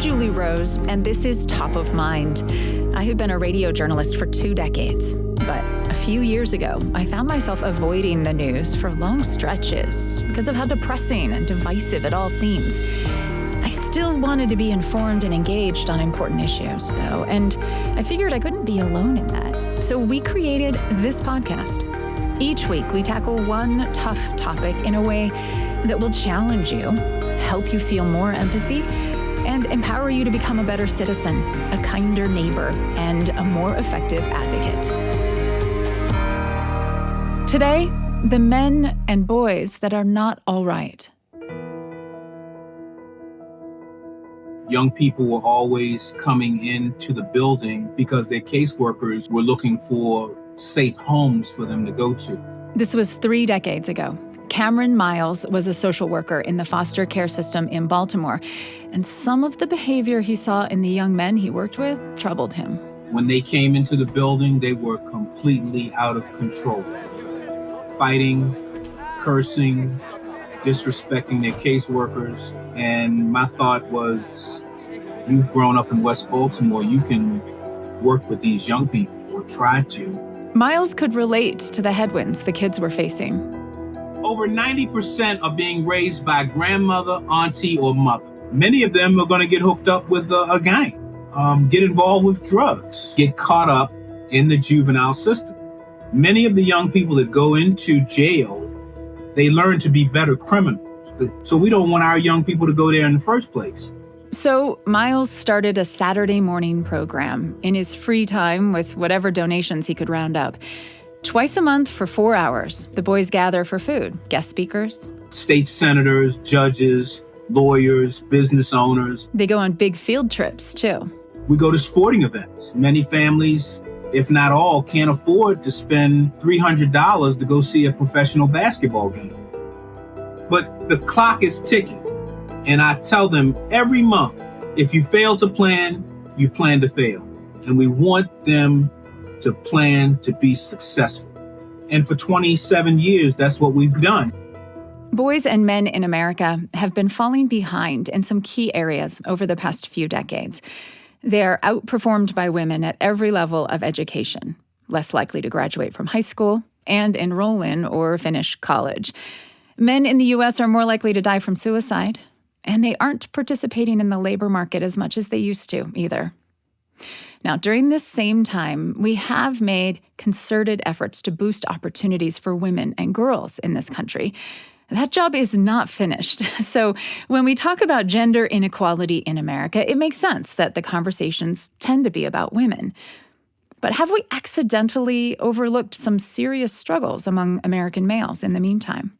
Julie Rose, and this is Top of Mind. I have been a radio journalist for 2 decades, but a few years ago, I found myself avoiding the news for long stretches because of how depressing and divisive it all seems. I still wanted to be informed and engaged on important issues, though, and I figured I couldn't be alone in that. So we created this podcast. Each week, we tackle one tough topic in a way that will challenge you, help you feel more empathy, and empower you to become a better citizen, a kinder neighbor, and a more effective advocate. Today, the men and boys that are not all right. Young people were always coming into the building because their caseworkers were looking for safe homes for them to go to. This was 3 decades ago. Cameron Miles was a social worker in the foster care system in Baltimore, and some of the behavior he saw in the young men he worked with troubled him. When they came into the building, they were completely out of control. Fighting, cursing, disrespecting their caseworkers. And my thought was, you've grown up in West Baltimore, you can work with these young people, or try to. Miles could relate to the headwinds the kids were facing. Over 90% are being raised by grandmother, auntie, or mother. Many of them are going to get hooked up with a gang, get involved with drugs, get caught up in the juvenile system. Many of the young people that go into jail, they learn to be better criminals. So we don't want our young people to go there in the first place. So Miles started a Saturday morning program in his free time with whatever donations he could round up. Twice a month for 4 hours, the boys gather for food, guest speakers. State senators, judges, lawyers, business owners. They go on big field trips, too. We go to sporting events. Many families, if not all, can't afford to spend $300 to go see a professional basketball game. But the clock is ticking. And I tell them every month, if you fail to plan, you plan to fail. And we want them to plan to be successful. And for 27 years, that's what we've done. Boys and men in America have been falling behind in some key areas over the past few decades. They're outperformed by women at every level of education, less likely to graduate from high school and enroll in or finish college. Men in the U.S. are more likely to die from suicide, and they aren't participating in the labor market as much as they used to either. Now, during this same time, we have made concerted efforts to boost opportunities for women and girls in this country. That job is not finished. So when we talk about gender inequality in America, it makes sense that the conversations tend to be about women. But have we accidentally overlooked some serious struggles among American males in the meantime?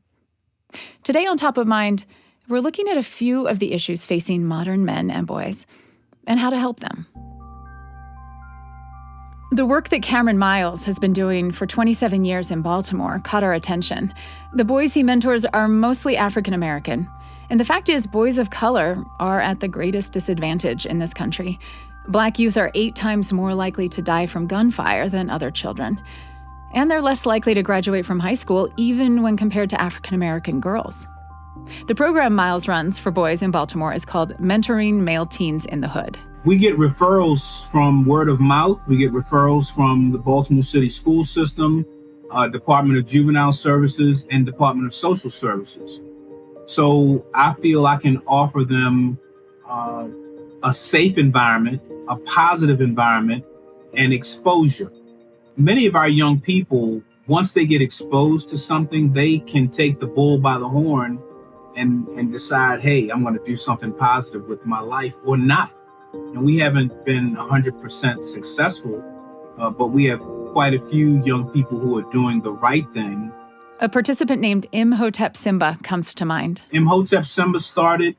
Today on Top of Mind, we're looking at a few of the issues facing modern men and boys and how to help them. The work that Cameron Miles has been doing for 27 years in Baltimore caught our attention. The boys he mentors are mostly African American. And the fact is, boys of color are at the greatest disadvantage in this country. Black youth are 8 times more likely to die from gunfire than other children. And they're less likely to graduate from high school, even when compared to African American girls. The program Miles runs for boys in Baltimore is called Mentoring Male Teens in the Hood. We get referrals from word of mouth. We get referrals from the Baltimore City school system, Department of Juvenile Services, and Department of Social Services. So I feel I can offer them a safe environment, a positive environment, and exposure. Many of our young people, once they get exposed to something, they can take the bull by the horn and decide, hey, I'm going to do something positive with my life or not. And we haven't been 100% successful, but we have quite a few young people who are doing the right thing. A participant named Imhotep Simba comes to mind. Imhotep Simba started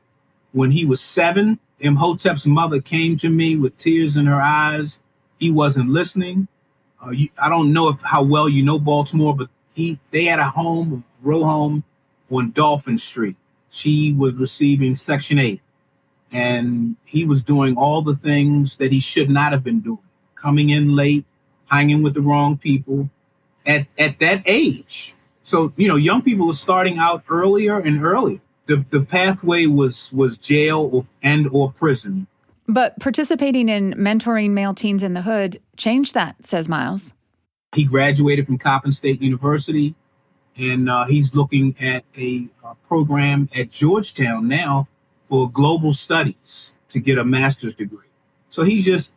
when he was 7. Imhotep's mother came to me with tears in her eyes. He wasn't listening. I don't know how well you know Baltimore, but they had a row home on Dolphin Street. She was receiving Section 8. And he was doing all the things that he should not have been doing, coming in late, hanging with the wrong people at that age. So, young people are starting out earlier and earlier. The pathway was jail or prison. But participating in mentoring male teens in the hood changed that, says Miles. He graduated from Coppin State University, and he's looking at a program at Georgetown now for global studies to get a master's degree. So he's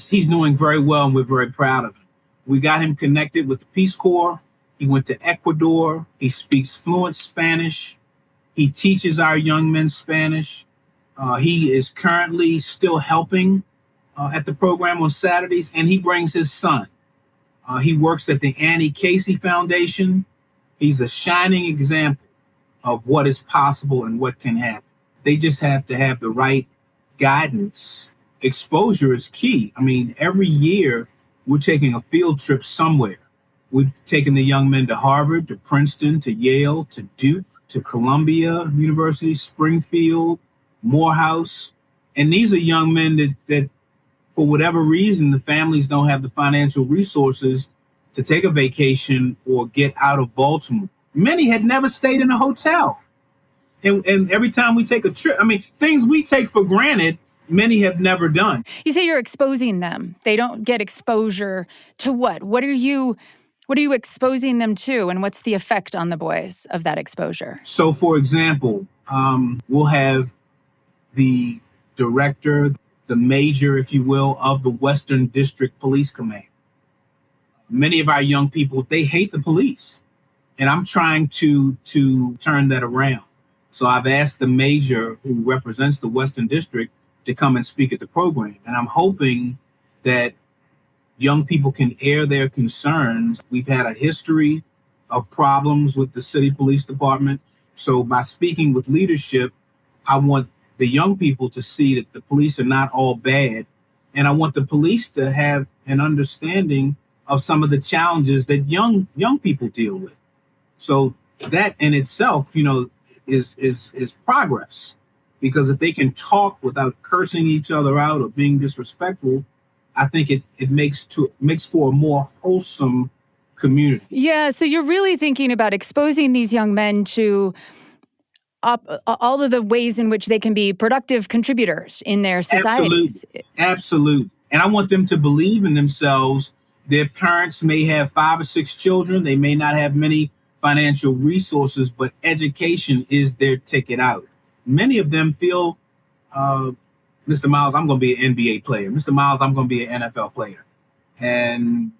doing very well, and we're very proud of him. We got him connected with the Peace Corps. He went to Ecuador. He speaks fluent Spanish. He teaches our young men Spanish. He is currently still helping at the program on Saturdays, and he brings his son. He works at the Annie Casey Foundation. He's a shining example of what is possible and what can happen. They just have to have the right guidance. Exposure is key. I mean, every year we're taking a field trip somewhere. We've taken the young men to Harvard, to Princeton, to Yale, to Duke, to Columbia University, Springfield, Morehouse. And these are young men that for whatever reason, the families don't have the financial resources to take a vacation or get out of Baltimore. Many had never stayed in a hotel. And every time we take a trip, I mean, things we take for granted, many have never done. You say you're exposing them. They don't get exposure to what? What are you exposing them to, and what's the effect on the boys of that exposure? So, for example, we'll have the director, the major, if you will, of the Western District Police Command. Many of our young people, they hate the police. And I'm trying to turn that around. So I've asked the major who represents the Western District to come and speak at the program. And I'm hoping that young people can air their concerns. We've had a history of problems with the city police department. So by speaking with leadership, I want the young people to see that the police are not all bad. And I want the police to have an understanding of some of the challenges that young people deal with. So that in itself, is progress. Because if they can talk without cursing each other out or being disrespectful, I think it makes for a more wholesome community. Yeah, so you're really thinking about exposing these young men to all of the ways in which they can be productive contributors in their societies. Absolutely. And I want them to believe in themselves. Their parents may have 5 or 6 children. They may not have many financial resources, but education is their ticket out. Many of them feel, Mr. Miles, I'm going to be an NBA player. Mr. Miles, I'm going to be an NFL player. And,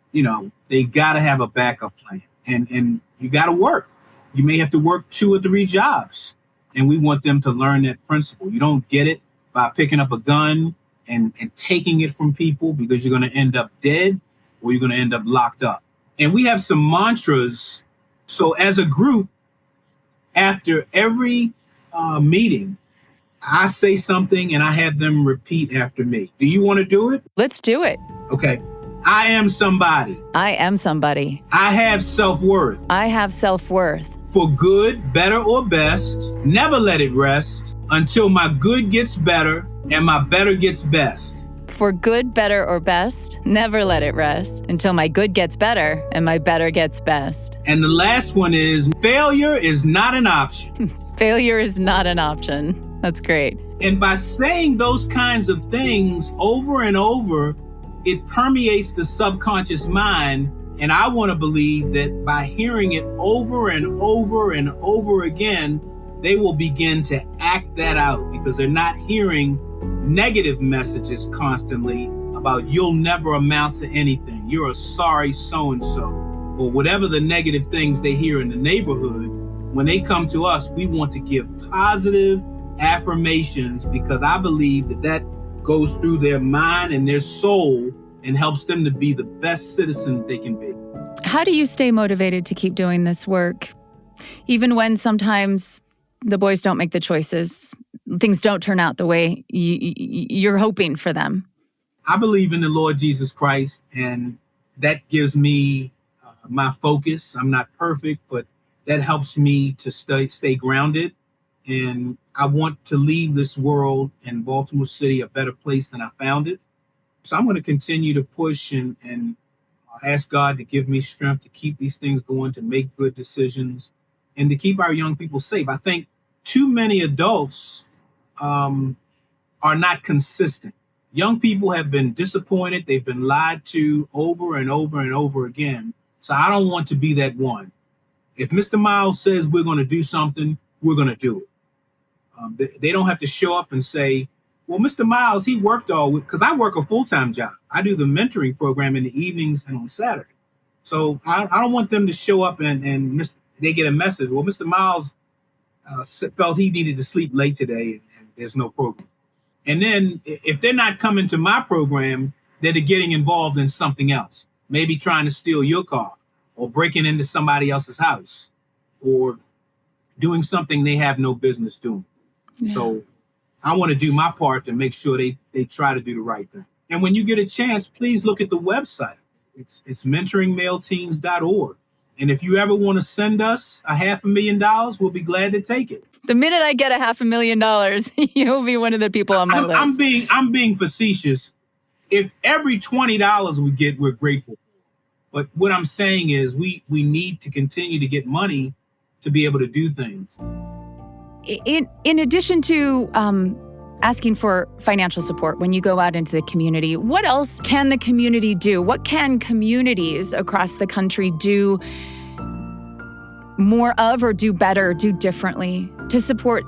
they got to have a backup plan. And you got to work. You may have to work 2 or 3 jobs. And we want them to learn that principle. You don't get it by picking up a gun and taking it from people, because you're going to end up dead or you're going to end up locked up. And we have some mantras. So as a group, after every meeting, I say something and I have them repeat after me. Do you want to do it? Let's do it. Okay. I am somebody. I am somebody. I have self-worth. I have self-worth. For good, better, or best, never let it rest until my good gets better and my better gets best. For good, better, or best, never let it rest until my good gets better and my better gets best. And the last one is failure is not an option. Failure is not an option. That's great. And by saying those kinds of things over and over, it permeates the subconscious mind. And I want to believe that by hearing it over and over and over again, they will begin to act that out, because they're not hearing negative messages constantly about you'll never amount to anything. You're a sorry so-and-so, or whatever the negative things they hear in the neighborhood. When they come to us, we want to give positive affirmations, because I believe that goes through their mind and their soul and helps them to be the best citizen they can be. How do you stay motivated to keep doing this work, even when sometimes the boys don't make the choices, things don't turn out the way you're hoping for them? I believe in the Lord Jesus Christ, and that gives me my focus. I'm not perfect, but that helps me to stay grounded. And I want to leave this world and Baltimore City a better place than I found it. So I'm going to continue to push and ask God to give me strength to keep these things going, to make good decisions, and to keep our young people safe. I think too many adults are not consistent. Young people have been disappointed. They've been lied to over and over and over again. So I don't want to be that one. If Mr. Miles says we're going to do something, we're going to do it. They don't have to show up and say, well, Mr. Miles, he worked all week, because I work a full-time job. I do the mentoring program in the evenings and on Saturday. So I don't want them to show up and they get a message. Well, Mr. Miles felt he needed to sleep late today and there's no program. And then if they're not coming to my program, then they're getting involved in something else. Maybe trying to steal your car or breaking into somebody else's house or doing something they have no business doing. Yeah. So I want to do my part to make sure they try to do the right thing. And when you get a chance, please look at the website. It's mentoringmaleteens.org. And if you ever want to send us $500,000, we'll be glad to take it. The minute I get $500,000, you'll be one of the people on my list. I'm being facetious. If every $20 we get, we're grateful. But what I'm saying is we need to continue to get money to be able to do things. In addition to asking for financial support when you go out into the community, what else can the community do? What can communities across the country do more of, or do better, do differently to support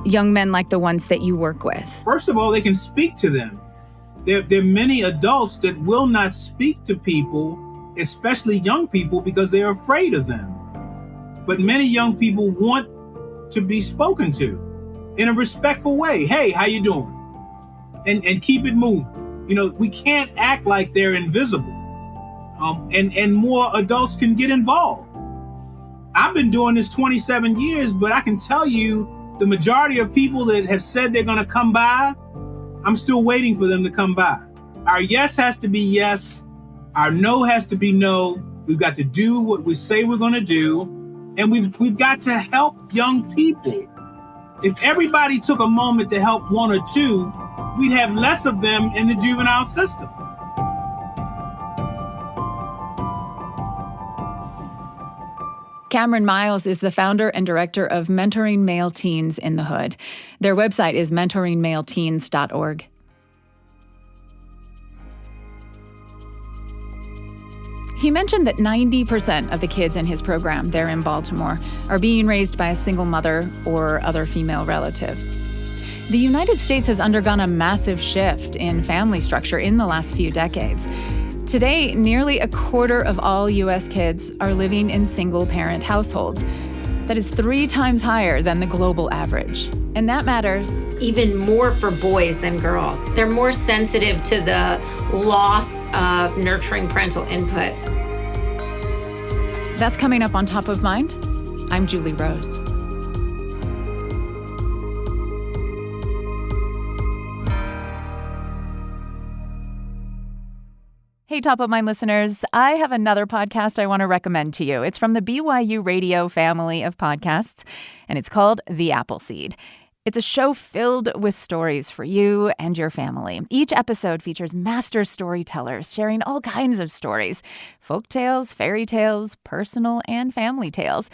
young men like the ones that you work with? First of all, they can speak to them. There are many adults that will not speak to people, especially young people, because they're afraid of them. But many young people want to be spoken to in a respectful way. Hey, how you doing? And keep it moving. You know, we can't act like they're invisible. And more adults can get involved. I've been doing this 27 years, but I can tell you the majority of people that have said they're going to come by, I'm still waiting for them to come by. Our yes has to be yes. Our no has to be no. We've got to do what we say we're going to do. And we've got to help young people. If everybody took a moment to help one or two, we'd have less of them in the juvenile system. Cameron Miles is the founder and director of Mentoring Male Teens in the Hood. Their website is mentoringmaleteens.org. He mentioned that 90% of the kids in his program there in Baltimore are being raised by a single mother or other female relative. The United States has undergone a massive shift in family structure in the last few decades. Today, nearly a quarter of all U.S. kids are living in single-parent households. That is 3 times higher than the global average. And that matters even more for boys than girls. They're more sensitive to the loss of nurturing parental input. That's coming up on Top of Mind. I'm Julie Rose. Hey, Top of Mind listeners, I have another podcast I want to recommend to you. It's from the BYU Radio family of podcasts, and it's called The Appleseed. It's a show filled with stories for you and your family. Each episode features master storytellers sharing all kinds of stories: folk tales, fairy tales, personal and family tales.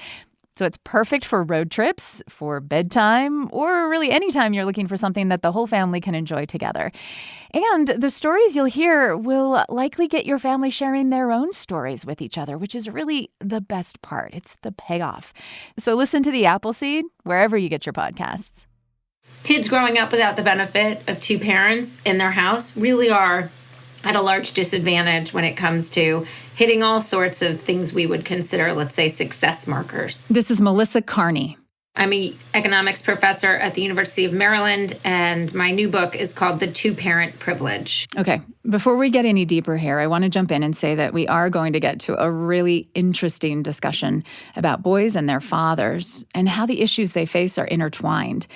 So it's perfect for road trips, for bedtime, or really anytime you're looking for something that the whole family can enjoy together. And the stories you'll hear will likely get your family sharing their own stories with each other, which is really the best part. It's the payoff. So listen to The Appleseed wherever you get your podcasts. Kids growing up without the benefit of 2 parents in their house really are at a large disadvantage when it comes to hitting all sorts of things we would consider, let's say, success markers. This is Melissa Carney. I'm an economics professor at the University of Maryland, and my new book is called The Two-Parent Privilege. Okay, before we get any deeper here, I want to jump in and say that we are going to get to a really interesting discussion about boys and their fathers and how the issues they face are intertwined.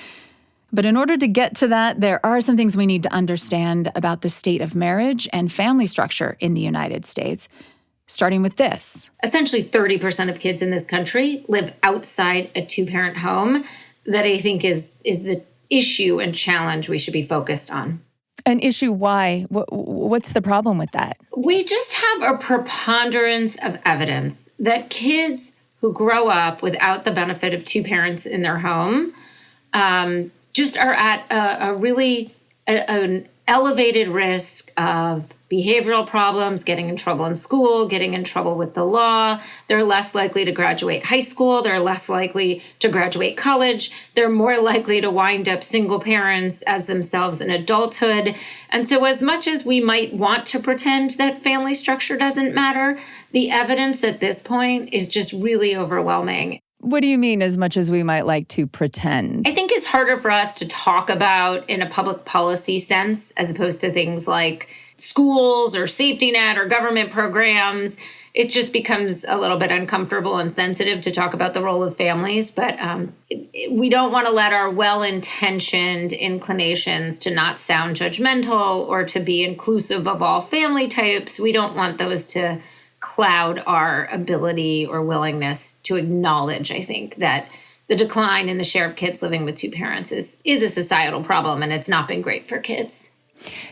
But in order to get to that, there are some things we need to understand about the state of marriage and family structure in the United States, starting with this. Essentially, 30% of kids in this country live outside a 2-parent home. That I think is the issue and challenge we should be focused on. An issue, why? What's the problem with that? We just have a preponderance of evidence that kids who grow up without the benefit of 2 parents in their home just are at a really an elevated risk of behavioral problems, getting in trouble in school, getting in trouble with the law. They're less likely to graduate high school. They're less likely to graduate college. They're more likely to wind up single parents as themselves in adulthood. And so as much as we might want to pretend that family structure doesn't matter, the evidence at this point is just really overwhelming. What do you mean, as much as we might like to pretend? I think it's harder for us to talk about in a public policy sense, as opposed to things like schools or safety net or government programs. It just becomes a little bit uncomfortable and sensitive to talk about the role of families. But we don't want to let our well-intentioned inclinations to not sound judgmental or to be inclusive of all family types. We don't want those to cloud our ability or willingness to acknowledge, I think, that the decline in the share of kids living with two parents is a societal problem, and it's not been great for kids.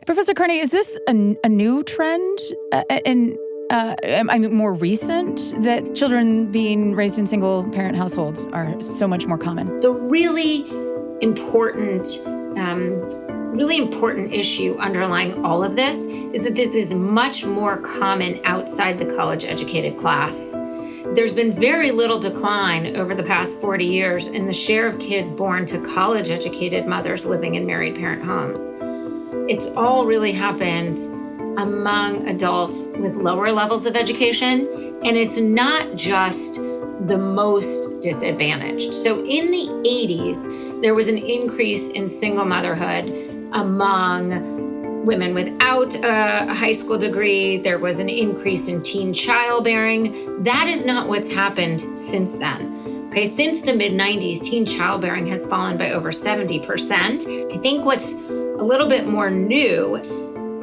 Professor Carney, is this a new trend more recent that children being raised in single-parent households are so much more common? The really important issue underlying all of this is that this is much more common outside the college-educated class. There's been very little decline over the past 40 years in the share of kids born to college-educated mothers living in married parent homes. It's all really happened among adults with lower levels of education, and it's not just the most disadvantaged. So in the 80s, there was an increase in single motherhood among women without a high school degree. There was an increase in teen childbearing. That is not what's happened since then. Okay, since the mid-90s, teen childbearing has fallen by over 70%. I think what's a little bit more new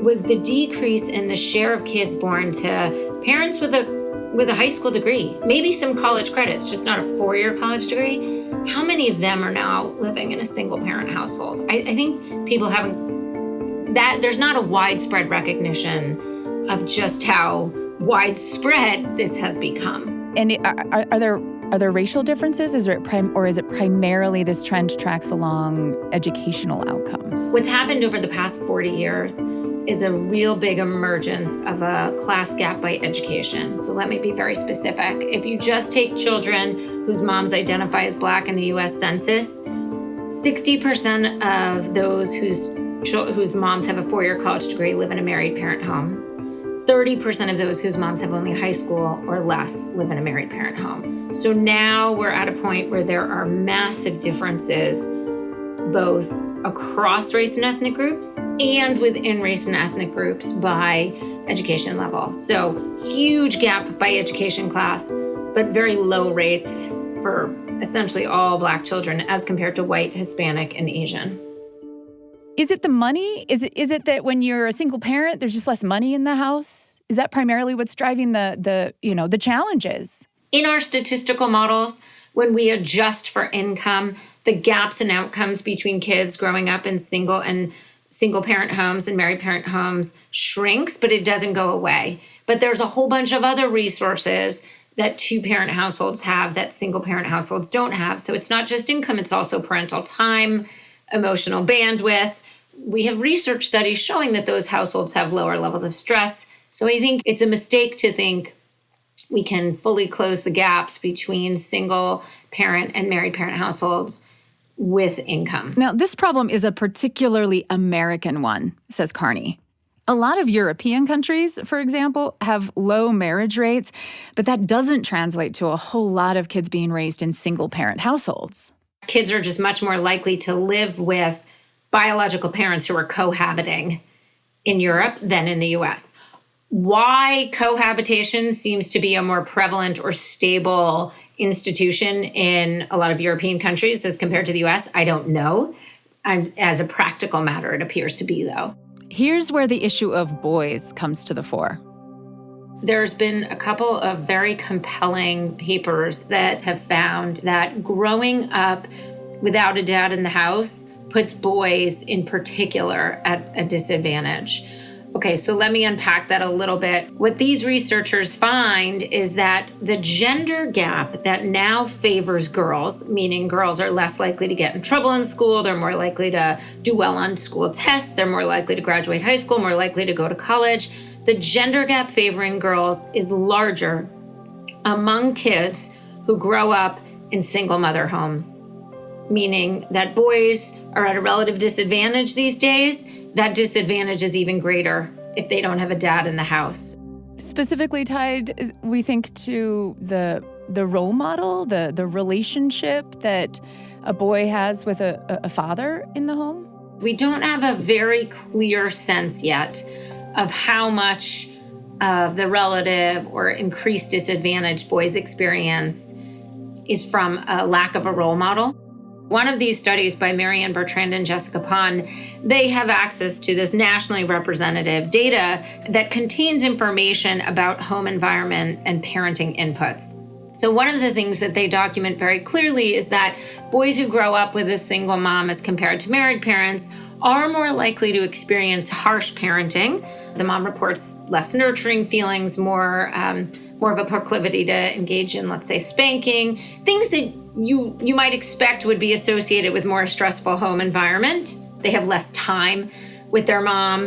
was the decrease in the share of kids born to parents with a high school degree, maybe some college credits, just not a 4-year college degree. How many of them are now living in a single parent household? I think people haven't, that there's not a widespread recognition of just how widespread this has become. And are there racial differences? Is it primarily this trend tracks along educational outcomes? What's happened over the past 40 years is a real big emergence of a class gap by education. So let me be very specific. If you just take children whose moms identify as Black in the US Census, 60% of those whose moms have a 4-year college degree live in a married parent home. 30% of those whose moms have only high school or less live in a married parent home. So now we're at a point where there are massive differences, both across race and ethnic groups and within race and ethnic groups by education level. So huge gap by education class, but very low rates for essentially all Black children as compared to white, Hispanic, and Asian. Is it the money? Is it that when you're a single parent, there's just less money in the house? Is that primarily what's driving the challenges? In our statistical models, when we adjust for income, the gaps in outcomes between kids growing up in single parent homes and married parent homes shrinks, but it doesn't go away. But there's a whole bunch of other resources that 2-parent households have that single parent households don't have. So it's not just income, it's also parental time, emotional bandwidth. We have research studies showing that those households have lower levels of stress. So I think it's a mistake to think we can fully close the gaps between single parent and married parent households with income. Now, this problem is a particularly American one, says Carney. A lot of European countries, for example, have low marriage rates, but that doesn't translate to a whole lot of kids being raised in single-parent households. Kids are just much more likely to live with biological parents who are cohabiting in Europe than in the US. Why cohabitation seems to be a more prevalent or stable institution in a lot of European countries as compared to the US, I don't know. And as a practical matter, it appears to be, though. Here's where the issue of boys comes to the fore. There's been a couple of very compelling papers that have found that growing up without a dad in the house puts boys in particular at a disadvantage. Okay, so let me unpack that a little bit. What these researchers find is that the gender gap that now favors girls, meaning girls are less likely to get in trouble in school, they're more likely to do well on school tests, they're more likely to graduate high school, more likely to go to college. The gender gap favoring girls is larger among kids who grow up in single mother homes, meaning that boys are at a relative disadvantage these days. That disadvantage is even greater if they don't have a dad in the house. Specifically tied, we think, to the role model, the relationship that a boy has with a father in the home? We don't have a very clear sense yet of how much of the relative or increased disadvantage boys experience is from a lack of a role model. One of these studies by Marianne Bertrand and Jessica Pond, they have access to this nationally representative data that contains information about home environment and parenting inputs. So one of the things that they document very clearly is that boys who grow up with a single mom as compared to married parents are more likely to experience harsh parenting. The mom reports less nurturing feelings, more of a proclivity to engage in, let's say, spanking, things that you might expect would be associated with more stressful home environment. They have less time with their mom.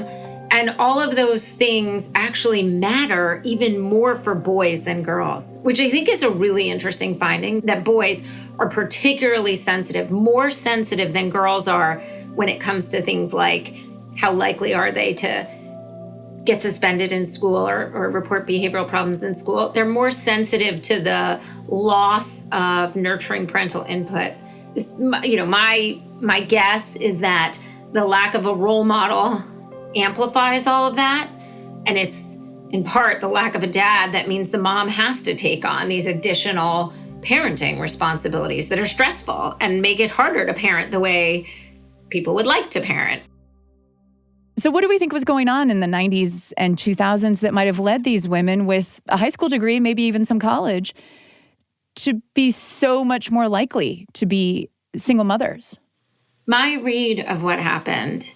And all of those things actually matter even more for boys than girls, which I think is a really interesting finding, that boys are particularly sensitive, more sensitive than girls are when it comes to things like how likely are they to get suspended in school or report behavioral problems in school. They're more sensitive to the loss of nurturing parental input. You know, my guess is that the lack of a role model amplifies all of that. And it's in part the lack of a dad that means the mom has to take on these additional parenting responsibilities that are stressful and make it harder to parent the way people would like to parent. So what do we think was going on in the 90s and 2000s that might have led these women with a high school degree, maybe even some college, to be so much more likely to be single mothers? My read of what happened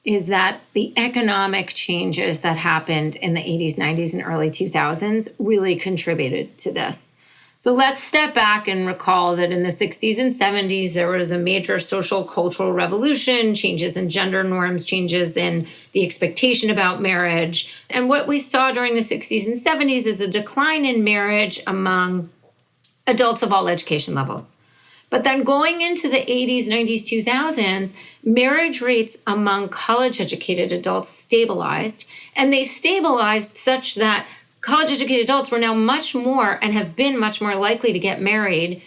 is that the economic changes that happened in the 80s, 90s, and early 2000s really contributed to this. So let's step back and recall that in the 60s and 70s, there was a major social cultural revolution, changes in gender norms, changes in the expectation about marriage. And what we saw during the 60s and 70s is a decline in marriage among adults of all education levels. But then going into the 80s, 90s, 2000s, marriage rates among college-educated adults stabilized, and they stabilized such that college-educated adults were now much more and have been much more likely to get married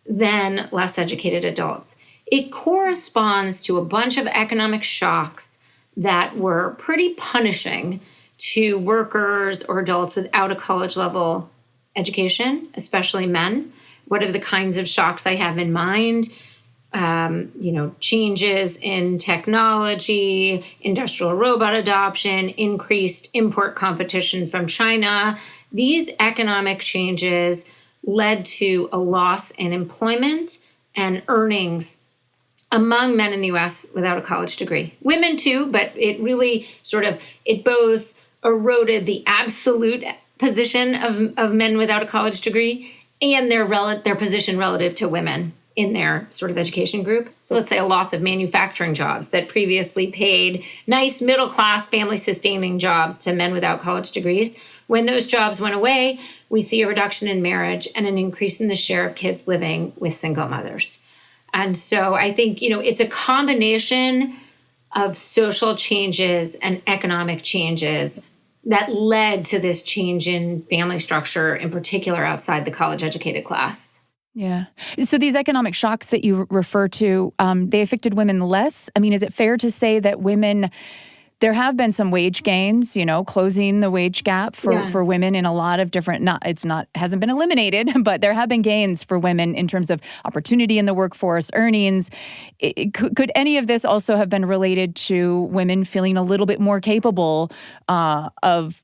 than less educated adults. It corresponds to a bunch of economic shocks that were pretty punishing to workers or adults without a college-level education, especially men. What are the kinds of shocks I have in mind? Changes in technology, industrial robot adoption, increased import competition from China. These economic changes led to a loss in employment and earnings among men in the U.S. without a college degree. Women too, but it really it both eroded the absolute position of men without a college degree and their position relative to women in their sort of education group. So let's say a loss of manufacturing jobs that previously paid nice middle-class family-sustaining jobs to men without college degrees. When those jobs went away, we see a reduction in marriage and an increase in the share of kids living with single mothers. And so I think, it's a combination of social changes and economic changes that led to this change in family structure, in particular outside the college-educated class. Yeah. So these economic shocks that you refer to, they affected women less? I mean, is it fair to say that women, there have been some wage gains, closing the wage gap for women in a lot of different, hasn't been eliminated, but there have been gains for women in terms of opportunity in the workforce, earnings. Could any of this also have been related to women feeling a little bit more capable of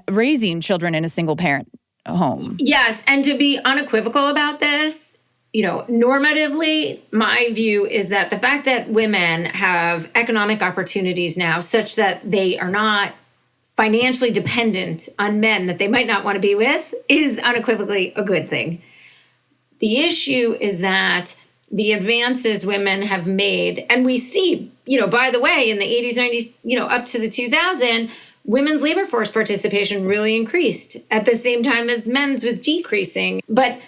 raising children in a single parent home? Yes, and to be unequivocal about this, Normatively, my view is that the fact that women have economic opportunities now such that they are not financially dependent on men that they might not want to be with is unequivocally a good thing. The issue is that the advances women have made, and we see, by the way, in the 80s, 90s, up to the 2000, women's labor force participation really increased at the same time as men's was decreasing. But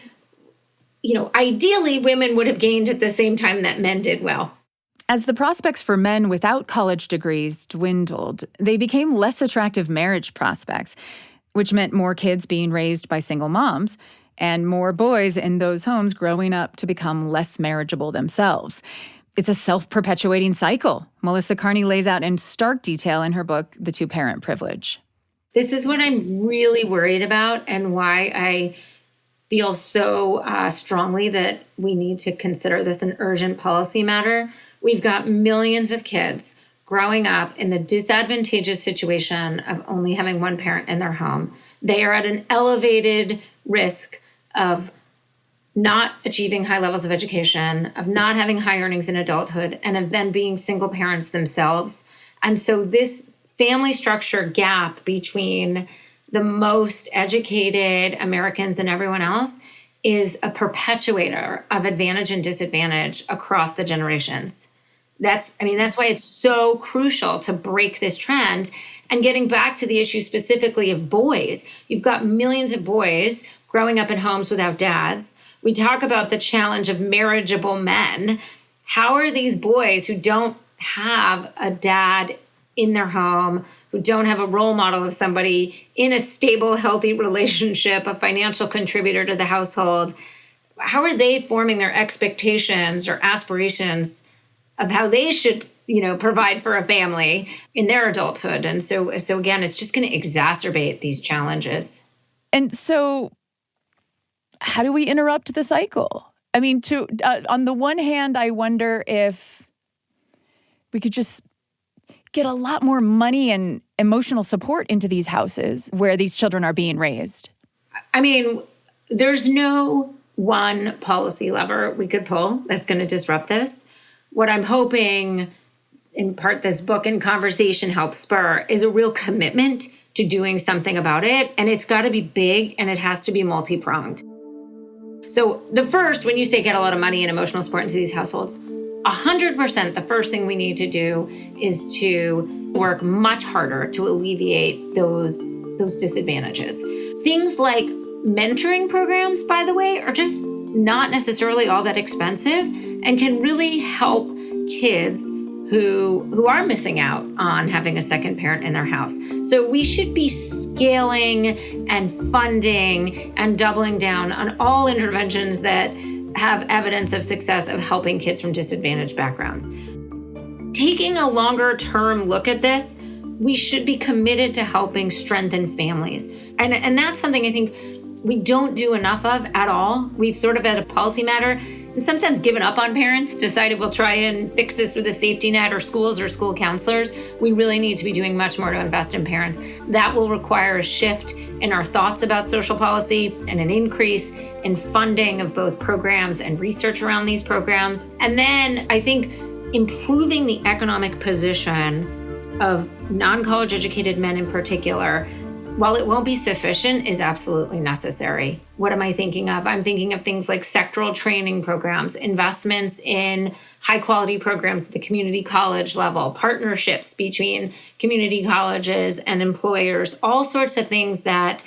ideally, women would have gained at the same time that men did well. As the prospects for men without college degrees dwindled, they became less attractive marriage prospects, which meant more kids being raised by single moms and more boys in those homes growing up to become less marriageable themselves. It's a self-perpetuating cycle. Melissa Carney lays out in stark detail in her book, The Two-Parent Privilege. This is what I'm really worried about and why I feel so strongly that we need to consider this an urgent policy matter. We've got millions of kids growing up in the disadvantageous situation of only having one parent in their home. They are at an elevated risk of not achieving high levels of education, of not having high earnings in adulthood, and of then being single parents themselves. And so this family structure gap between the most educated Americans and everyone else is a perpetuator of advantage and disadvantage across the generations. That's why it's so crucial to break this trend. And getting back to the issue specifically of boys, you've got millions of boys growing up in homes without dads. We talk about the challenge of marriageable men. How are these boys who don't have a dad in their home, who don't have a role model of somebody in a stable, healthy relationship, a financial contributor to the household, how are they forming their expectations or aspirations of how they should, provide for a family in their adulthood? And so again, it's just going to exacerbate these challenges. And so how do we interrupt the cycle? I mean, on the one hand, I wonder if we could just get a lot more money and emotional support into these houses where these children are being raised. I mean, there's no one policy lever we could pull that's going to disrupt this. What I'm hoping, in part, this book and conversation helps spur is a real commitment to doing something about it. And it's got to be big and it has to be multi-pronged. So the first, when you say get a lot of money and emotional support into these households, 100% the first thing we need to do is to work much harder to alleviate those disadvantages. Things like mentoring programs, by the way, are just not necessarily all that expensive and can really help kids who are missing out on having a second parent in their house. So we should be scaling and funding and doubling down on all interventions that have evidence of success of helping kids from disadvantaged backgrounds. Taking a longer term look at this, we should be committed to helping strengthen families. And that's something I think we don't do enough of at all. We've sort of, as a policy matter, in some sense, given up on parents, decided we'll try and fix this with a safety net or schools or school counselors. We really need to be doing much more to invest in parents. That will require a shift in our thoughts about social policy and an increase in funding of both programs and research around these programs. And then I think improving the economic position of non-college educated men in particular, while it won't be sufficient, is absolutely necessary. What am I thinking of? I'm thinking of things like sectoral training programs, investments in high quality programs at the community college level, partnerships between community colleges and employers, all sorts of things that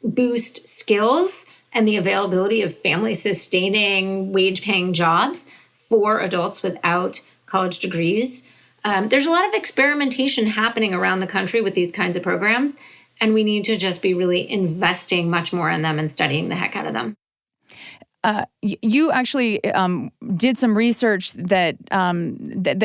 boost skills and the availability of family sustaining, wage paying jobs for adults without college degrees. There's a lot of experimentation happening around the country with these kinds of programs. And we need to just be really investing much more in them and studying the heck out of them. You actually did some research that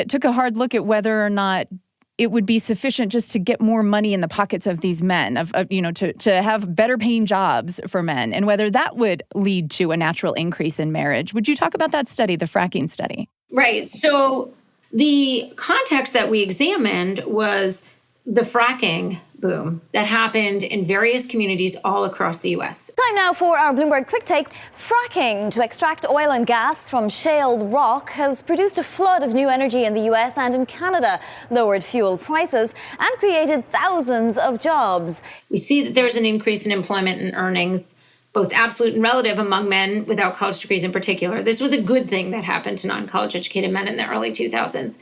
took a hard look at whether or not it would be sufficient just to get more money in the pockets of these men, to have better paying jobs for men, and whether that would lead to a natural increase in marriage. Would you talk about that study, the fracking study? Right. So the context that we examined was the fracking boom that happened in various communities all across the U.S. Time now for our Bloomberg Quick Take. Fracking to extract oil and gas from shale rock has produced a flood of new energy in the U.S. and in Canada, lowered fuel prices, and created thousands of jobs. We see that there's an increase in employment and earnings, both absolute and relative, among men without college degrees in particular. This was a good thing that happened to non-college educated men in the early 2000s.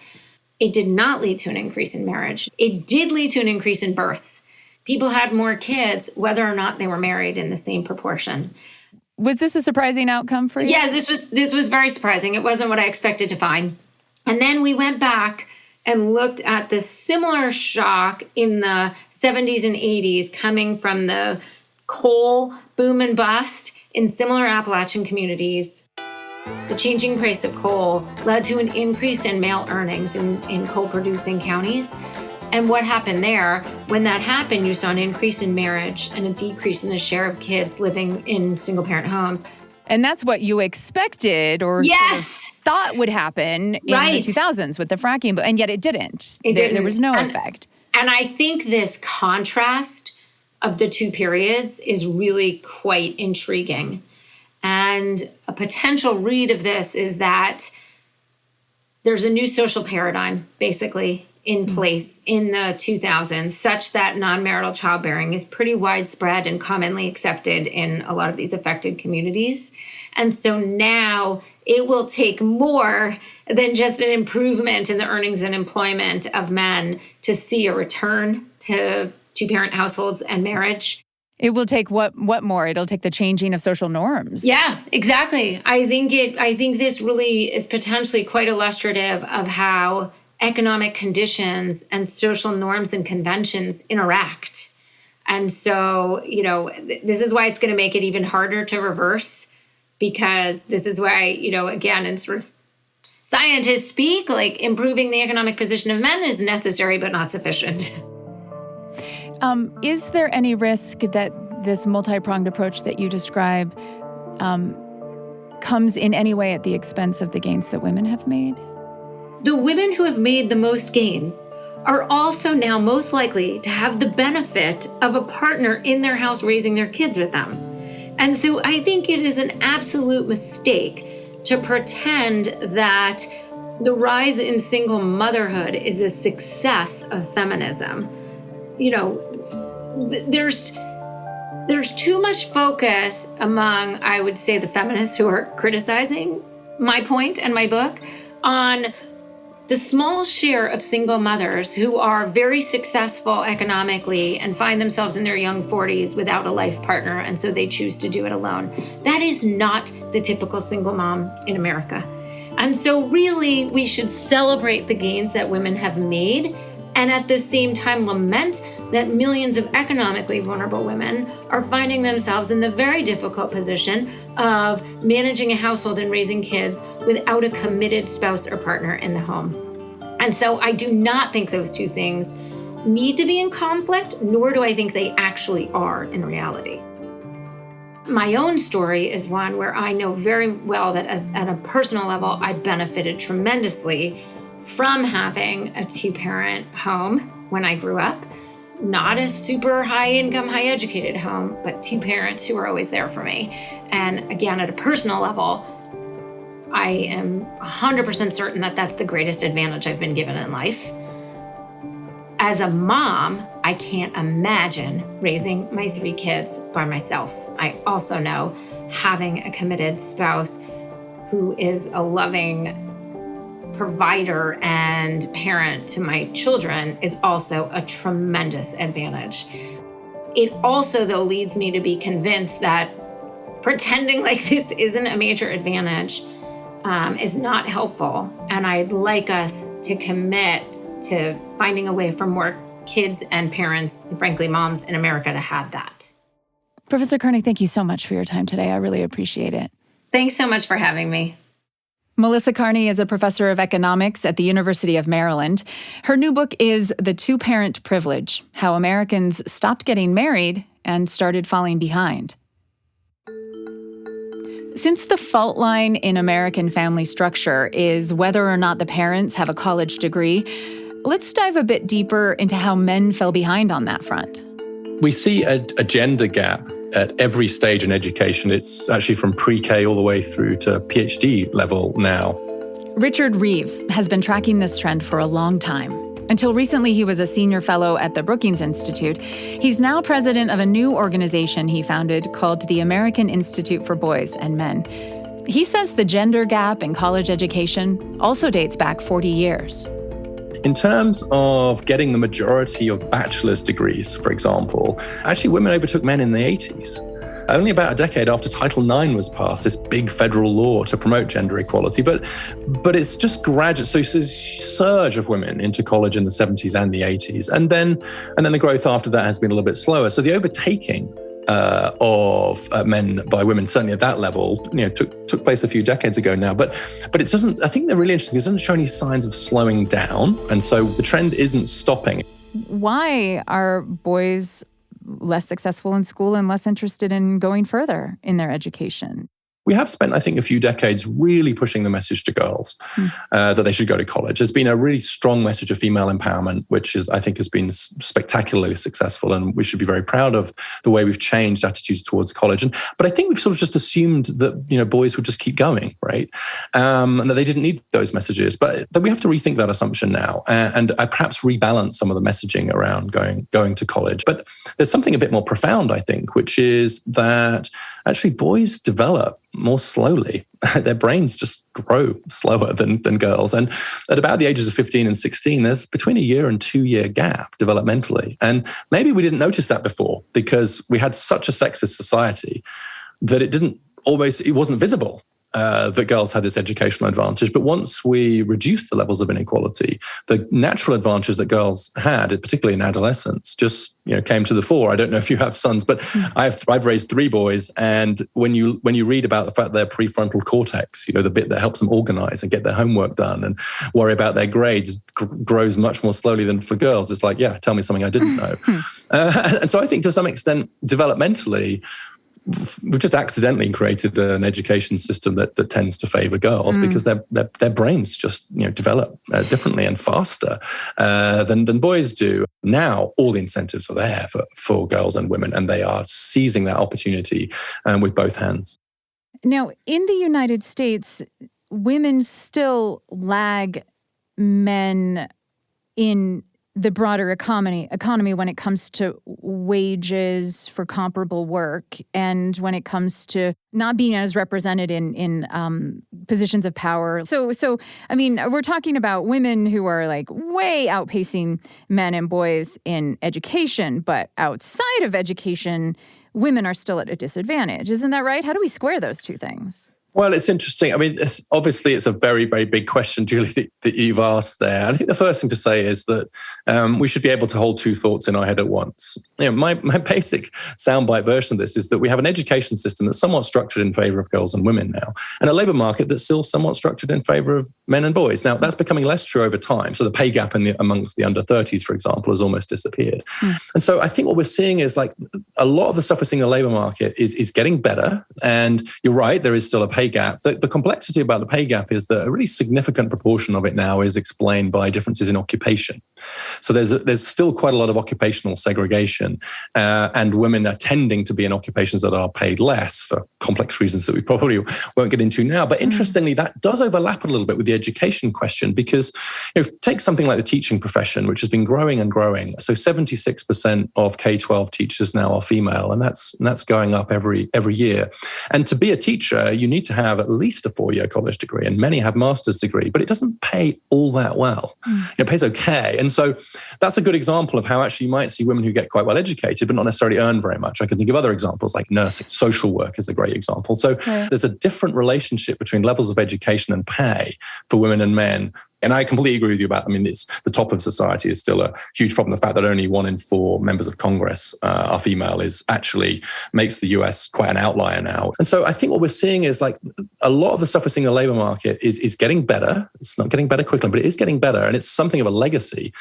It did not lead to an increase in marriage. It did lead to an increase in births. People had more kids, whether or not they were married in the same proportion. Was this a surprising outcome for you? Yeah, this was very surprising. It wasn't what I expected to find. And then we went back and looked at the similar shock in the 70s and 80s coming from the coal boom and bust in similar Appalachian communities. The changing price of coal led to an increase in male earnings in coal-producing counties. And what happened there, when that happened, you saw an increase in marriage and a decrease in the share of kids living in single-parent homes. And that's what you expected or sort of thought would happen in the 2000s with the fracking, and yet it didn't. There was no effect. And I think this contrast of the two periods is really quite intriguing. And a potential read of this is that there's a new social paradigm, basically, in place in the 2000s, such that non-marital childbearing is pretty widespread and commonly accepted in a lot of these affected communities. And so now it will take more than just an improvement in the earnings and employment of men to see a return to two-parent households and marriage. It will take what more? It'll take the changing of social norms. Yeah, exactly. I think this really is potentially quite illustrative of how economic conditions and social norms and conventions interact. And so, this is why it's going to make it even harder to reverse, because this is why, again, in sort of scientists speak, like improving the economic position of men is necessary but not sufficient. Is there any risk that this multi-pronged approach that you describe comes in any way at the expense of the gains that women have made? The women who have made the most gains are also now most likely to have the benefit of a partner in their house raising their kids with them. And so I think it is an absolute mistake to pretend that the rise in single motherhood is a success of feminism. There's too much focus among, I would say, the feminists who are criticizing my point and my book on the small share of single mothers who are very successful economically and find themselves in their young 40s without a life partner, and so they choose to do it alone. That is not the typical single mom in America. And so really, we should celebrate the gains that women have made and at the same time lament that millions of economically vulnerable women are finding themselves in the very difficult position of managing a household and raising kids without a committed spouse or partner in the home. And so I do not think those two things need to be in conflict, nor do I think they actually are in reality. My own story is one where I know very well that at a personal level, I benefited tremendously from having a two-parent home when I grew up. Not a super high-income, high-educated home, but two parents who were always there for me. And again, at a personal level, I am 100% certain that that's the greatest advantage I've been given in life. As a mom, I can't imagine raising my 3 kids by myself. I also know having a committed spouse who is a loving provider and parent to my children is also a tremendous advantage. It also, though, leads me to be convinced that pretending like this isn't a major advantage is not helpful. And I'd like us to commit to finding a way for more kids and parents, and frankly, moms in America to have that. Professor Carney, thank you so much for your time today. I really appreciate it. Thanks so much for having me. Melissa Carney is a professor of economics at the University of Maryland. Her new book is The Two-Parent Privilege: How Americans Stopped Getting Married and Started Falling Behind. Since the fault line in American family structure is whether or not the parents have a college degree, let's dive a bit deeper into how men fell behind on that front. We see a gender gap at every stage in education. It's actually from pre-K all the way through to PhD level now. Richard Reeves has been tracking this trend for a long time. Until recently, he was a senior fellow at the Brookings Institute. He's now president of a new organization he founded called the American Institute for Boys and Men. He says the gender gap in college education also dates back 40 years. In terms of getting the majority of bachelor's degrees, for example, actually women overtook men in the 80s. Only about a decade after Title IX was passed, this big federal law to promote gender equality. But it's just graduate. So it's this surge of women into college in the 70s and the 80s. And then the growth after that has been a little bit slower. So the overtaking of men by women, certainly at that level, took place a few decades ago now. But it doesn't, I think they're really interesting. It doesn't show any signs of slowing down. And so the trend isn't stopping. Why are boys less successful in school and less interested in going further in their education? We have spent, I think, a few decades really pushing the message to girls that they should go to college. There's been a really strong message of female empowerment, which I think has been spectacularly successful, and we should be very proud of the way we've changed attitudes towards college. But I think we've sort of just assumed that boys would just keep going, right, and that they didn't need those messages. But we have to rethink that assumption now, and perhaps rebalance some of the messaging around going to college. But there's something a bit more profound, I think, which is that actually boys develop more slowly. Their brains just grow slower than girls. And at about the ages of 15 and 16, there's between a year and 2 year gap developmentally. And maybe we didn't notice that before because we had such a sexist society that it wasn't visible that girls had this educational advantage. But once we reduced the levels of inequality, the natural advantage that girls had, particularly in adolescence, just came to the fore. I don't know if you have sons, but I've raised 3 boys, and when you read about the fact their prefrontal cortex, the bit that helps them organize and get their homework done and worry about their grades, grows much more slowly than for girls. It's like, yeah, tell me something I didn't know. And so I think to some extent, developmentally, we've just accidentally created an education system that tends to favor girls because their brains just develop differently and faster than boys do. Now all the incentives are there for girls and women, and they are seizing that opportunity with both hands. Now, in the United States, women still lag men in the broader economy when it comes to wages for comparable work, and when it comes to not being as represented in positions of power. So I mean, we're talking about women who are like way outpacing men and boys in education, but outside of education, women are still at a disadvantage. Isn't that right? How do we square those two things? Well, it's interesting. I mean, obviously, it's a very, very big question, Julie, that you've asked there. And I think the first thing to say is that we should be able to hold 2 thoughts in our head at once. My basic soundbite version of this is that we have an education system that's somewhat structured in favor of girls and women now, and a labour market that's still somewhat structured in favor of men and boys. Now, that's becoming less true over time. So the pay gap amongst the under 30s, for example, has almost disappeared. And so I think what we're seeing is like a lot of the stuff we're seeing in the labour market is getting better. And you're right, there is still a pay gap. The complexity about the pay gap is that a really significant proportion of it now is explained by differences in occupation. So there's still quite a lot of occupational segregation, and women are tending to be in occupations that are paid less for complex reasons that we probably won't get into now. But interestingly, that does overlap a little bit with the education question, because take something like the teaching profession, which has been growing and growing. So 76% of K-12 teachers now are female, and that's going up every year. And to be a teacher, you need to have at least a 4-year college degree, and many have master's degree, but it doesn't pay all that well. It pays okay. And so that's a good example of how actually you might see women who get quite well educated, but not necessarily earn very much. I can think of other examples like nursing. Social work is a great example. So there's a different relationship between levels of education and pay for women and men. And I completely agree with you about, it's the top of society is still a huge problem. The fact that only 1 in 4 members of Congress are female makes the US quite an outlier now. And so I think what we're seeing is like a lot of the stuff we're seeing in the labor market is getting better. It's not getting better quickly, but it is getting better. And it's something of a legacy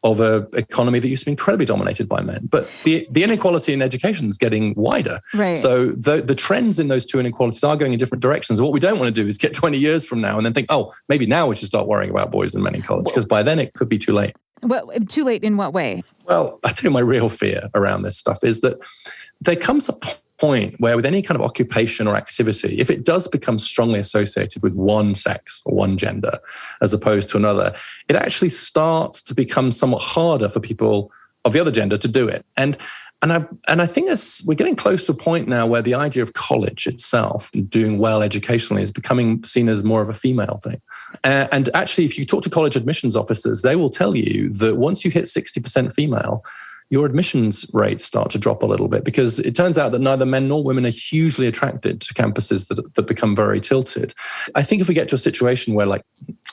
of an economy that used to be incredibly dominated by men. But the inequality in education is getting wider. Right. So the trends in those two inequalities are going in different directions. What we don't want to do is get 20 years from now and then think, maybe now we should start worrying about boys and men in college, because by then it could be too late. Too late in what way? Well, I tell you, my real fear around this stuff is that there comes a point where with any kind of occupation or activity, if it does become strongly associated with one sex or one gender as opposed to another, it actually starts to become somewhat harder for people of the other gender to do it. And I think we're getting close to a point now where the idea of college itself, doing well educationally, is becoming seen as more of a female thing. And actually, if you talk to college admissions officers, they will tell you that once you hit 60% female, your admissions rates start to drop a little bit, because it turns out that neither men nor women are hugely attracted to campuses that become very tilted. I think if we get to a situation where, like,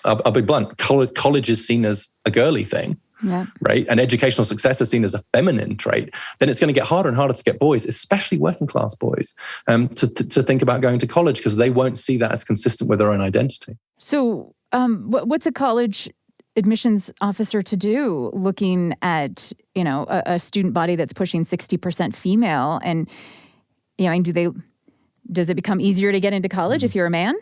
I'll be blunt, college is seen as a girly thing, yeah, right, and educational success is seen as a feminine trait, then it's going to get harder and harder to get boys, especially working class boys, to think about going to college, because they won't see that as consistent with their own identity. So what's a college admissions officer to do looking at, a student body that's pushing 60% female? And, does it become easier to get into college if you're a man?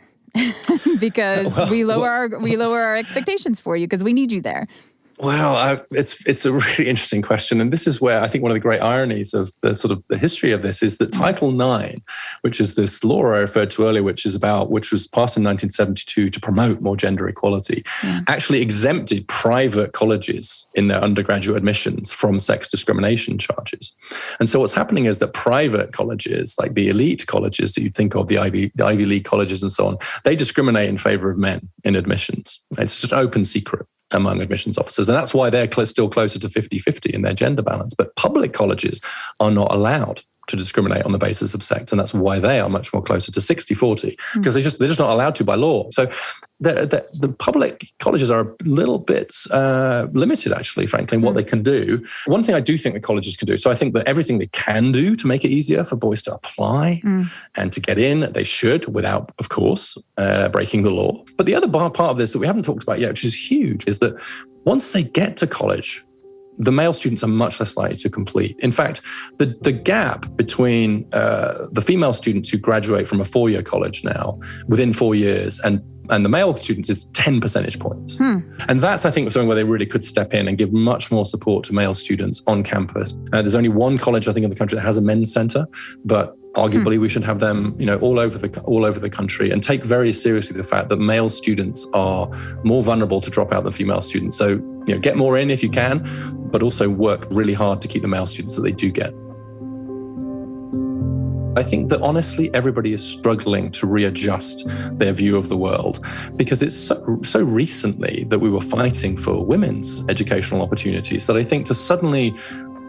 Because we lower our expectations for you because we need you there. Well, it's a really interesting question. And this is where I think one of the great ironies of the history of this is that Title IX, which is this law I referred to earlier, which was passed in 1972 to promote more gender equality, actually exempted private colleges in their undergraduate admissions from sex discrimination charges. And so what's happening is that private colleges, like the elite colleges that you'd think of, the Ivy League colleges and so on, they discriminate in favor of men in admissions. It's just an open secret among admissions officers. And that's why they're still closer to 50-50 in their gender balance. But public colleges are not allowed to discriminate on the basis of sex. And that's why they are much more closer to 60-40, because they're just not allowed to by law. So the public colleges are a little bit limited, actually, frankly, in what they can do. One thing I do think the colleges can do, so I think that everything they can do to make it easier for boys to apply and to get in, they should, without, of course, breaking the law. But the other part of this that we haven't talked about yet, which is huge, is that once they get to college, the male students are much less likely to complete. In fact, the gap between the female students who graduate from a 4-year college now within 4 years and the male students is 10 percentage points. And that's, I think, something where they really could step in and give much more support to male students on campus. There's only one college, I think, in the country that has a men's centre, but arguably we should have them, all over the country, and take very seriously the fact that male students are more vulnerable to drop out than female students. So, get more in if you can, but also work really hard to keep the male students that they do get. I think that honestly, everybody is struggling to readjust their view of the world, because it's so recently that we were fighting for women's educational opportunities that I think to suddenly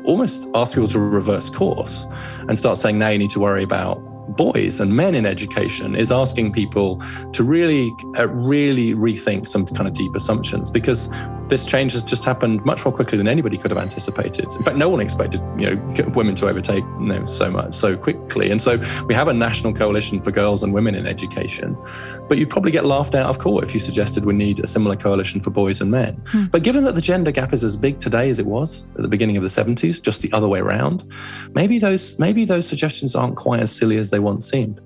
almost ask people to reverse course and start saying, now you need to worry about boys and men in education, is asking people to really rethink some kind of deep assumptions, because this change has just happened much more quickly than anybody could have anticipated. In fact, no one expected, women to overtake, so quickly. And so we have a national coalition for girls and women in education, but you'd probably get laughed out of court if you suggested we need a similar coalition for boys and men. But given that the gender gap is as big today as it was at the beginning of the 70s, just the other way around, maybe those suggestions aren't quite as silly as they once seemed.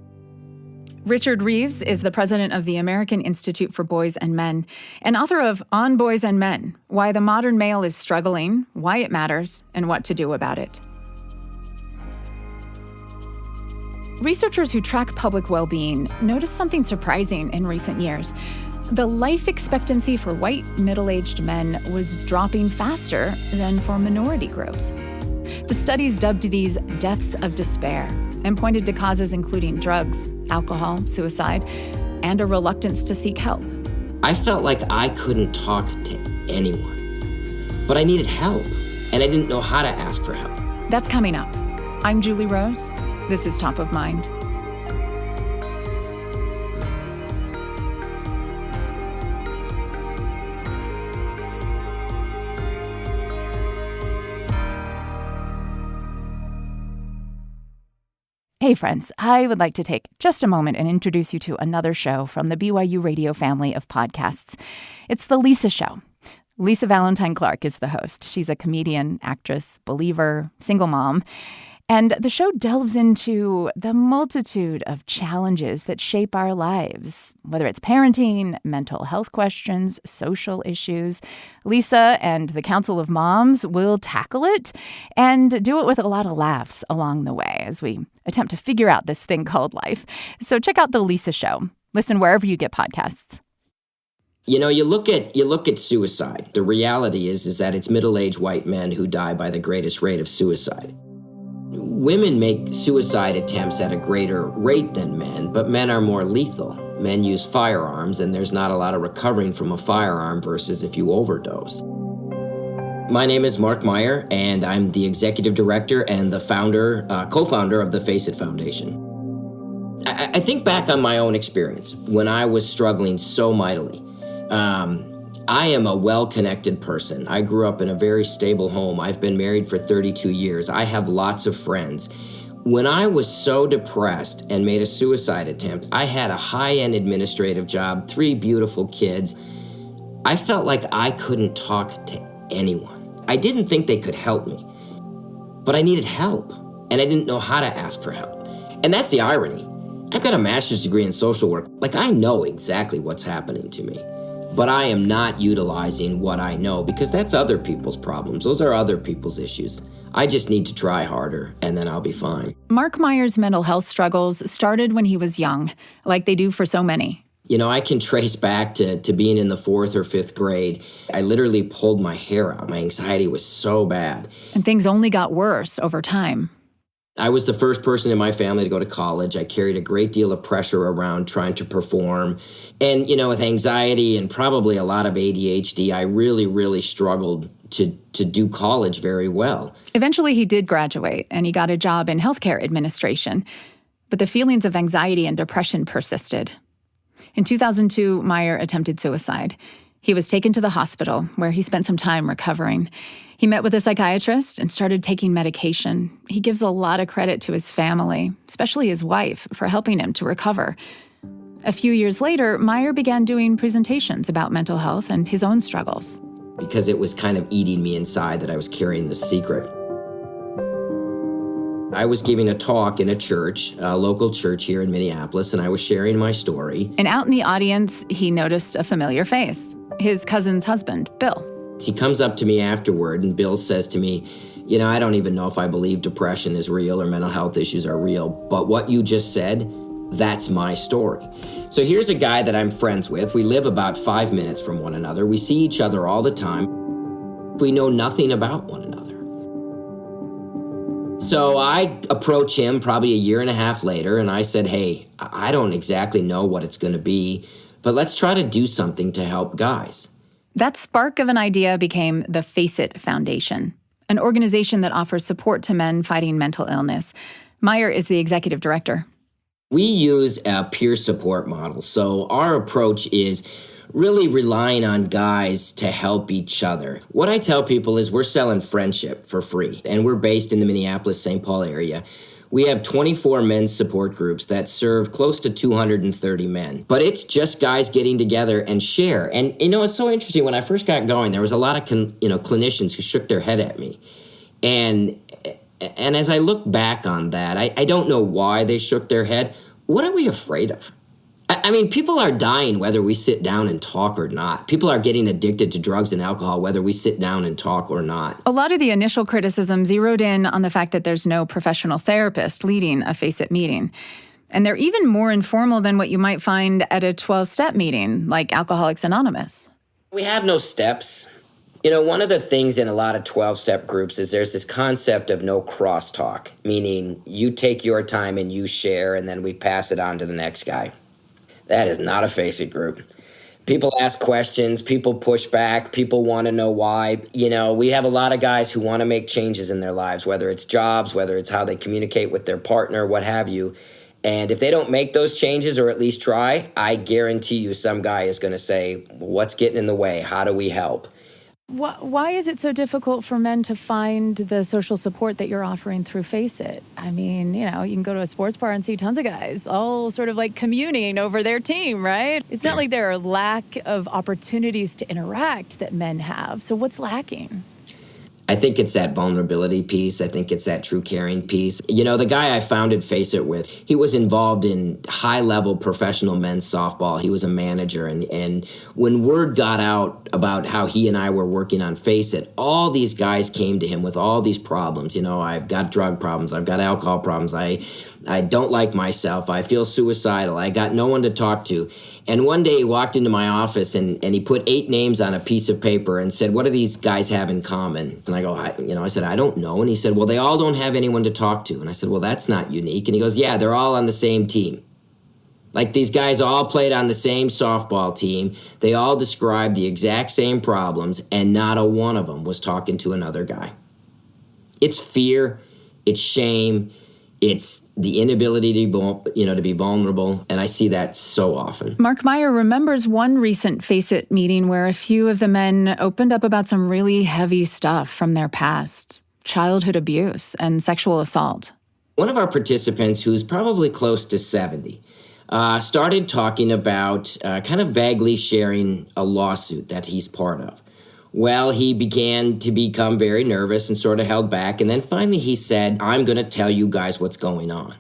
Richard Reeves is the president of the American Institute for Boys and Men and author of On Boys and Men, Why the Modern Male is Struggling, Why It Matters, and What to Do About It. Researchers who track public well-being noticed something surprising in recent years. The life expectancy for white middle-aged men was dropping faster than for minority groups. The studies dubbed these deaths of despair and pointed to causes including drugs, alcohol, suicide, and a reluctance to seek help. I felt like I couldn't talk to anyone, but I needed help, and I didn't know how to ask for help. That's coming up. I'm Julie Rose. This is Top of Mind. Hey friends, I would like to take just a moment and introduce you to another show from the BYU Radio family of podcasts. It's The Lisa Show. Lisa Valentine Clark is the host. She's a comedian, actress, believer, single mom. And the show delves into the multitude of challenges that shape our lives, whether it's parenting, mental health questions, social issues. Lisa and the Council of Moms will tackle it and do it with a lot of laughs along the way as we attempt to figure out this thing called life. So check out The Lisa Show. Listen wherever you get podcasts. You know, you look at suicide. The reality is that it's middle-aged white men who die by the greatest rate of suicide. Women make suicide attempts at a greater rate than men, but men are more lethal. Men use firearms, and there's not a lot of recovering from a firearm versus if you overdose. My name is Mark Meyer, and I'm the executive director and the co-founder of the Face It Foundation. I think back on my own experience when I was struggling so mightily. I am a well-connected person. I grew up in a very stable home. I've been married for 32 years. I have lots of friends. When I was so depressed and made a suicide attempt, I had a high-end administrative job, 3 beautiful kids. I felt like I couldn't talk to anyone. I didn't think they could help me, but I needed help, and I didn't know how to ask for help. And that's the irony. I've got a master's degree in social work. Like, I know exactly what's happening to me. But I am not utilizing what I know because that's other people's problems. Those are other people's issues. I just need to try harder, and then I'll be fine. Mark Meyer's mental health struggles started when he was young, like they do for so many. You know, I can trace back to being in the 4th or 5th grade. I literally pulled my hair out. My anxiety was so bad. And things only got worse over time. I was the first person in my family to go to college. I carried a great deal of pressure around trying to perform. And, you know, with anxiety and probably a lot of ADHD, I really, really struggled to do college very well. Eventually, he did graduate, and he got a job in healthcare administration. But the feelings of anxiety and depression persisted. In 2002, Meyer attempted suicide. He was taken to the hospital, where he spent some time recovering. He met with a psychiatrist and started taking medication. He gives a lot of credit to his family, especially his wife, for helping him to recover. A few years later, Meyer began doing presentations about mental health and his own struggles. Because it was kind of eating me inside that I was carrying this secret. I was giving a talk in a church, a local church here in Minneapolis, and I was sharing my story. And out in the audience, he noticed a familiar face, his cousin's husband, Bill. He comes up to me afterward, and Bill says to me, you know, I don't even know if I believe depression is real or mental health issues are real, but what you just said, that's my story. So here's a guy that I'm friends with. We live about 5 minutes from one another. We see each other all the time. We know nothing about one another. So I approach him probably a year and a half later, and I said, hey, I don't exactly know what it's going to be, but let's try to do something to help guys. That spark of an idea became the Face It Foundation, an organization that offers support to men fighting mental illness. Meyer is the executive director. We use a peer support model. So our approach is really relying on guys to help each other. What I tell people is we're selling friendship for free, and we're based in the Minneapolis-St. Paul area. We have 24 men's support groups that serve close to 230 men. But it's just guys getting together and share. And, you know, it's so interesting. When I first got going, there was a lot of clinicians who shook their head at me. And as I look back on that, I don't know why they shook their head. What are we afraid of? I mean, people are dying whether we sit down and talk or not. People are getting addicted to drugs and alcohol whether we sit down and talk or not. A lot of the initial criticism zeroed in on the fact that there's no professional therapist leading a Face It meeting. And they're even more informal than what you might find at a 12-step meeting, like Alcoholics Anonymous. We have no steps. You know, one of the things in a lot of 12-step groups is there's this concept of no crosstalk, meaning you take your time and you share, and then we pass it on to the next guy. That is not a Face It group. People ask questions, people push back, people want to know why. You know, we have a lot of guys who want to make changes in their lives, whether it's jobs, whether it's how they communicate with their partner, what have you. And if they don't make those changes or at least try, I guarantee you some guy is going to say, what's getting in the way? How do we help? Why is it so difficult for men to find the social support that you're offering through Face It? I mean, you know, you can go to a sports bar and see tons of guys all sort of like communing over their team, right? It's not like there are lack of opportunities to interact that men have. So what's lacking? I think it's that vulnerability piece. I think it's that true caring piece. You know, the guy I founded Face It with, he was involved in high-level professional men's softball. He was a manager. And when word got out about how he and I were working on Face It, all these guys came to him with all these problems. You know, I've got drug problems. I've got alcohol problems. I don't like myself. I feel suicidal. I got no one to talk to. And one day he walked into my office and he put 8 names on a piece of paper and said, what do these guys have in common? And I go, I said, I don't know. And he said, well, they all don't have anyone to talk to. And I said, well, that's not unique. And he goes, yeah, they're all on the same team. Like these guys all played on the same softball team. They all described the exact same problems, and not a one of them was talking to another guy. It's fear, it's shame, it's the inability to be vulnerable, and I see that so often. Mark Meyer remembers one recent Face It meeting where a few of the men opened up about some really heavy stuff from their past, childhood abuse and sexual assault. One of our participants, who's probably close to 70, started talking about kind of vaguely sharing a lawsuit that he's part of. Well, he began to become very nervous and sort of held back. And then finally he said, I'm going to tell you guys what's going on.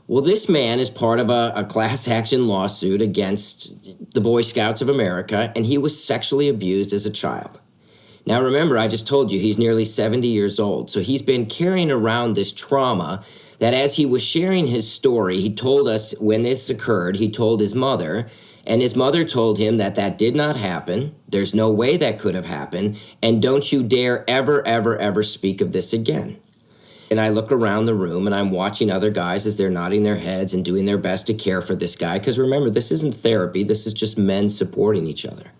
Well, this man is part of a class action lawsuit against the Boy Scouts of America, and he was sexually abused as a child. Now, remember, I just told you he's nearly 70 years old. So he's been carrying around this trauma that as he was sharing his story, he told us when this occurred, he told his mother, and his mother told him that did not happen. There's no way that could have happened. And don't you dare ever, ever, ever speak of this again. And I look around the room and I'm watching other guys as they're nodding their heads and doing their best to care for this guy. Because remember, this isn't therapy. This is just men supporting each other.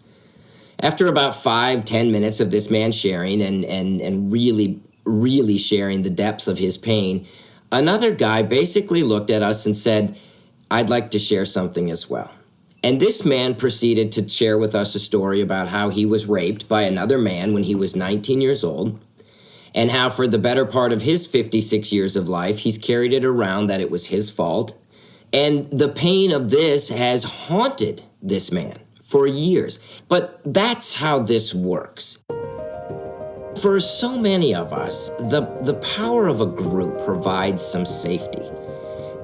After about 5-10 minutes of this man sharing and really, really sharing the depths of his pain, another guy basically looked at us and said, I'd like to share something as well. And this man proceeded to share with us a story about how he was raped by another man when he was 19 years old, and how for the better part of his 56 years of life, he's carried it around that it was his fault. And the pain of this has haunted this man for years. But that's how this works. For so many of us, the power of a group provides some safety.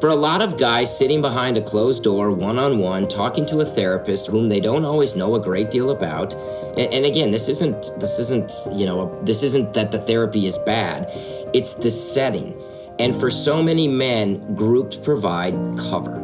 For a lot of guys sitting behind a closed door, one-on-one, talking to a therapist whom they don't always know a great deal about, and again, this isn't that the therapy is bad. It's the setting. And for so many men, groups provide cover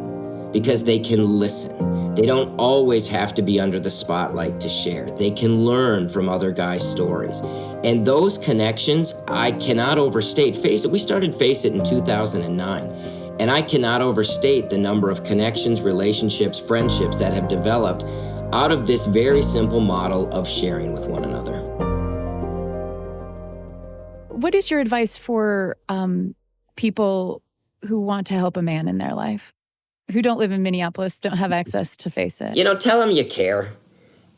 because they can listen. They don't always have to be under the spotlight to share. They can learn from other guys' stories. And those connections, I cannot overstate. Face It, we started Face It in 2009. And I cannot overstate the number of connections, relationships, friendships that have developed out of this very simple model of sharing with one another. What is your advice for people who want to help a man in their life, who don't live in Minneapolis, don't have access to Face It? Tell them you care,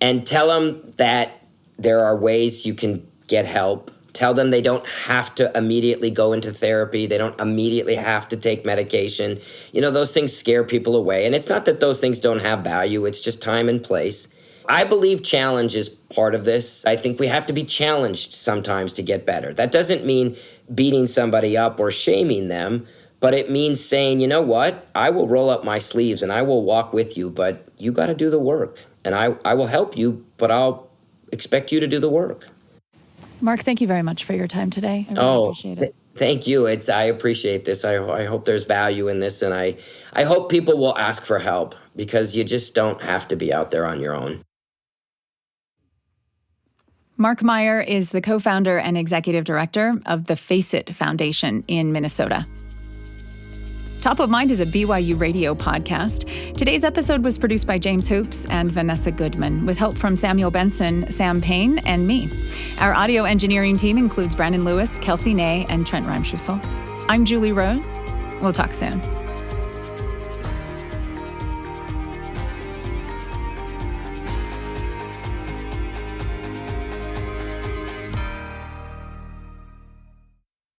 and tell them that there are ways you can get help. Tell them they don't have to immediately go into therapy. They don't immediately have to take medication. Those things scare people away. And it's not that those things don't have value. It's just time and place. I believe challenge is part of this. I think we have to be challenged sometimes to get better. That doesn't mean beating somebody up or shaming them, but it means saying, you know what? I will roll up my sleeves and I will walk with you, but you got to do the work. And I will help you, but I'll expect you to do the work. Mark, thank you very much for your time today. I really appreciate it. Thank you. I appreciate this. I hope there's value in this, and I hope people will ask for help because you just don't have to be out there on your own. Mark Meyer is the co-founder and executive director of the Face It Foundation in Minnesota. Top of Mind is a BYU radio podcast. Today's episode was produced by James Hoops and Vanessa Goodman, with help from Samuel Benson, Sam Payne, and me. Our audio engineering team includes Brandon Lewis, Kelsey Ney, and Trent Reimschussel. I'm Julie Rose. We'll talk soon.